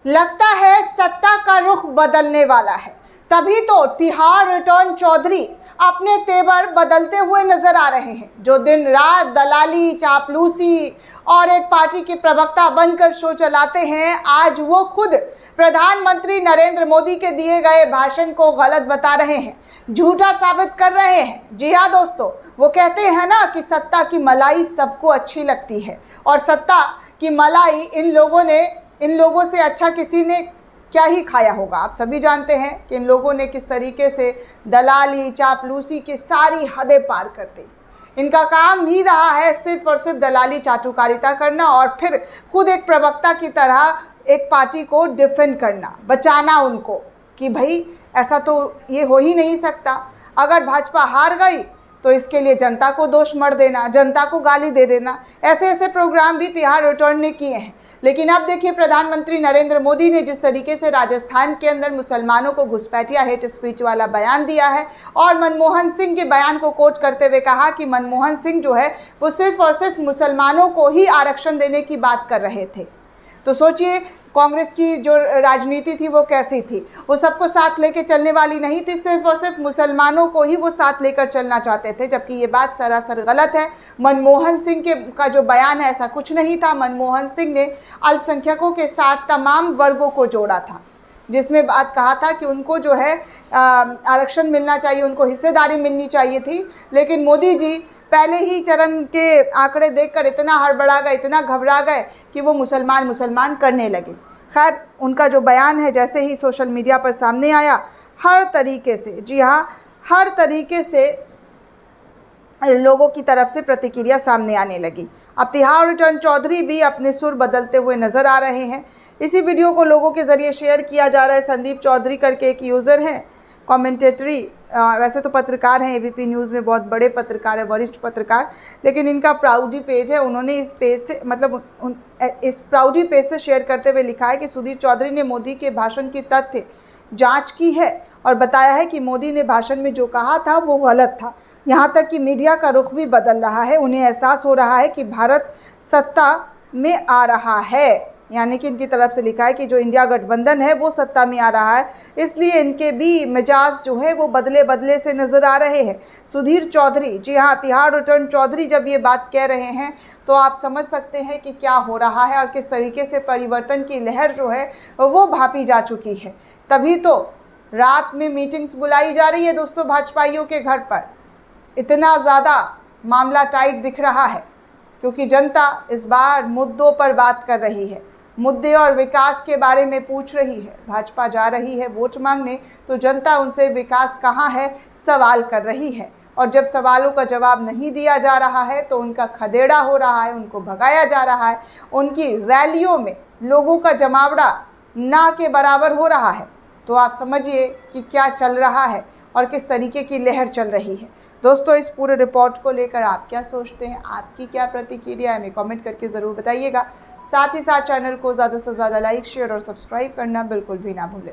लगता है सत्ता का रुख बदलने वाला है, तभी तो तिहाड़ रिटर्न चौधरी अपने तेवर बदलते हुए नजर आ रहे हैं। जो दिन रात दलाली, चापलूसी और एक पार्टी के प्रवक्ता बनकर शो चलाते हैं, आज वो खुद प्रधानमंत्री नरेंद्र मोदी के दिए गए भाषण को गलत बता रहे हैं, झूठा साबित कर रहे हैं। जी हाँ दोस्तों, वो कहते हैं ना कि सत्ता की मलाई सबको अच्छी लगती है, और सत्ता की मलाई इन लोगों से अच्छा किसी ने क्या ही खाया होगा। आप सभी जानते हैं कि इन लोगों ने किस तरीके से दलाली, चापलूसी की सारी हदें पार कर दी। इनका काम भी रहा है सिर्फ और सिर्फ दलाली, चाटुकारिता करना, और फिर खुद एक प्रवक्ता की तरह एक पार्टी को डिफेंड करना, बचाना उनको कि भाई ऐसा तो ये हो ही नहीं सकता। अगर भाजपा हार गई तो इसके लिए जनता को दोष मढ़ देना, जनता को गाली दे देना। ऐसे ऐसे प्रोग्राम भी तिहाड़ रिटर्न ने किए हैं। लेकिन अब देखिए, प्रधानमंत्री नरेंद्र मोदी ने जिस तरीके से राजस्थान के अंदर मुसलमानों को घुसपैठिया हेट स्पीच वाला बयान दिया है, और मनमोहन सिंह के बयान को कोट करते हुए कहा कि मनमोहन सिंह जो है वो सिर्फ और सिर्फ मुसलमानों को ही आरक्षण देने की बात कर रहे थे। तो सोचिए कांग्रेस की जो राजनीति थी वो कैसी थी। वो सबको साथ लेकर चलने वाली नहीं थी, सिर्फ और सिर्फ मुसलमानों को ही वो साथ लेकर चलना चाहते थे, जबकि ये बात सरासर गलत है। मनमोहन सिंह का जो बयान है ऐसा कुछ नहीं था। मनमोहन सिंह ने अल्पसंख्यकों के साथ तमाम वर्गों को जोड़ा था, जिसमें बात कहा था कि उनको जो है आरक्षण मिलना चाहिए, उनको हिस्सेदारी मिलनी चाहिए थी। लेकिन मोदी जी पहले ही चरण के आंकड़े देखकर इतना हड़बड़ा गए, इतना घबरा गए कि वो मुसलमान करने लगे। खैर, उनका जो बयान है जैसे ही सोशल मीडिया पर सामने आया, हर तरीके से, जी हाँ, हर तरीके से लोगों की तरफ से प्रतिक्रिया सामने आने लगी। अब तिहाड़ रिटर्न चौधरी भी अपने सुर बदलते हुए नज़र आ रहे हैं। इसी वीडियो को लोगों के ज़रिए शेयर किया जा रहा है। संदीप चौधरी करके एक यूज़र हैं, कमेंटेटरी, वैसे तो पत्रकार हैं, एबीपी न्यूज़ में बहुत बड़े पत्रकार हैं, वरिष्ठ पत्रकार, लेकिन इनका प्राउडी पेज है। उन्होंने इस पेज से इस प्राउडी पेज से शेयर करते हुए लिखा है कि सुधीर चौधरी ने मोदी के भाषण की तथ्य जांच की है और बताया है कि मोदी ने भाषण में जो कहा था वो गलत था। यहाँ तक कि मीडिया का रुख भी बदल रहा है। उन्हें एहसास हो रहा है कि भारत सत्ता में आ रहा है, यानी कि इनकी तरफ से लिखा है कि जो इंडिया गठबंधन है वो सत्ता में आ रहा है, इसलिए इनके भी मिजाज जो है वो बदले से नज़र आ रहे हैं। सुधीर चौधरी, जी हाँ, तिहाड़ रिटर्न चौधरी जब ये बात कह रहे हैं तो आप समझ सकते हैं कि क्या हो रहा है और किस तरीके से परिवर्तन की लहर जो है वो भापी जा चुकी है। तभी तो रात में मीटिंग्स बुलाई जा रही है दोस्तों भाजपाइयों के घर पर। इतना ज़्यादा मामला टाइट दिख रहा है क्योंकि जनता इस बार मुद्दों पर बात कर रही है, मुद्दे और विकास के बारे में पूछ रही है। भाजपा जा रही है वोट मांगने तो जनता उनसे विकास कहाँ है सवाल कर रही है, और जब सवालों का जवाब नहीं दिया जा रहा है तो उनका खदेड़ा हो रहा है, उनको भगाया जा रहा है। उनकी रैलियों में लोगों का जमावड़ा ना के बराबर हो रहा है। तो आप समझिए कि क्या चल रहा है और किस तरीके की लहर चल रही है। दोस्तों, इस पूरे रिपोर्ट को लेकर आप क्या सोचते हैं, आपकी क्या प्रतिक्रिया है, हमें कमेंट करके ज़रूर बताइएगा। साथ ही साथ चैनल को ज़्यादा से ज़्यादा लाइक, शेयर और सब्सक्राइब करना बिल्कुल भी ना भूलें।